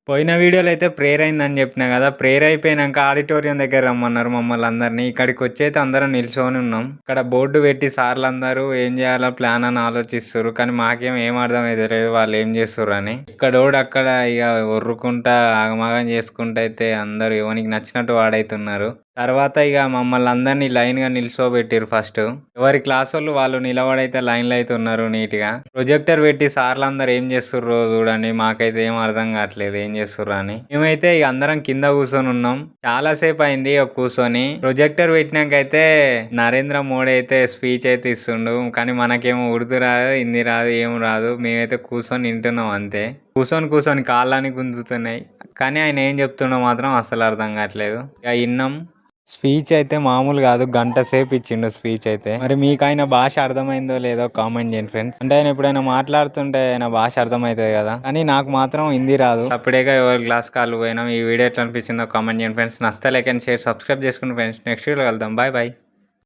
పోయిన వీడియోలో అయితే ప్రేయర్ అయిందని చెప్పినా కదా! ప్రేయర్ అయిపోయినంక ఆడిటోరియం దగ్గర రమ్మన్నారు మమ్మల్నందరిని. ఇక్కడికొచ్చైతే అందరం నిల్చొని ఉన్నాం. ఇక్కడ బోర్డు పెట్టి సార్‌లందరూ ఏం చేయాలో ప్లాన్ అని ఆలోచిస్తుర్రు. కానీ మాకేమో ఏం అర్థమైతలేదు వాళ్ళేం చేస్తుర్రని. ఎక్కడోడు అక్కడ ఇగ ఒర్రుకుంటా ఆగమాగం చేసుకుంటా అయితే అందరూ ఎవనికి నచ్చినట్టు వాడైతున్నారు. తర్వాత ఇగ మమ్మల్ని అందరిని లైన్‌గా నిల్చోబెట్టిర్రు ఫస్టు. ఎవరి క్లాసోళ్ళు వాళ్ళు నిలబడైతే లైన్‌లో అయితే ఉన్నారు నీట్‌గా. ప్రొజెక్టర్ పెట్టి సార్‌లందరూ ఏం చేస్తుర్రో చూడండి. మాకైతే ఏం అర్థం కావట్లేదు ఏం చేస్తుర్రో అని. మేమైతే ఇగ అందరం కింద కూర్చొని ఉన్నాం. చాలా సేపు అయింది ఇగ కూర్చొని. ప్రొజెక్టర్ పెట్టినంకైతే నరేంద్ర మోడీ అయితే స్పీచ్ అయితే ఇస్తుండు. కానీ మనకేమో ఉర్దూ రాదు, హిందీ రాదు, ఏం రాదు. మేమైతే కూర్చొని వింటున్నాం అంతే. కూర్చొని కాళ్ళని గుంజుతున్నాయి. కానీ ఆయన ఏం చెప్తుండో మాత్రం అస్సలు అర్థం కావట్లేదు. ఇగ ఇన్నాం. స్పీచ్ అయితే మామూలు కాదు. గంట సేపు ఇచ్చిండు స్పీచ్ అయితే. మరి మీకు ఆయన భాష అర్థమైందో లేదో కామెంట్ చేయండి ఫ్రెండ్స్. అంటే ఆయన ఎప్పుడైనా మాట్లాడుతుంటే ఆయన భాష అర్థమవుతుంది కదా, కానీ నాకు మాత్రం హిందీ రాదు. అప్పుడేగా ఎవరి క్లాస్ కాళ్ళు పోయినాం. ఈ వీడియో ఎట్లా అనిపించిందో కామెంట్ చేయండి ఫ్రెండ్స్. నచ్చితే లైక్ అండ్ షేర్ సబ్స్క్రైబ్ చేసుకోండి ఫ్రెండ్స్. నెక్స్ట్ వీడియో కలుద్దాం. Bye bye.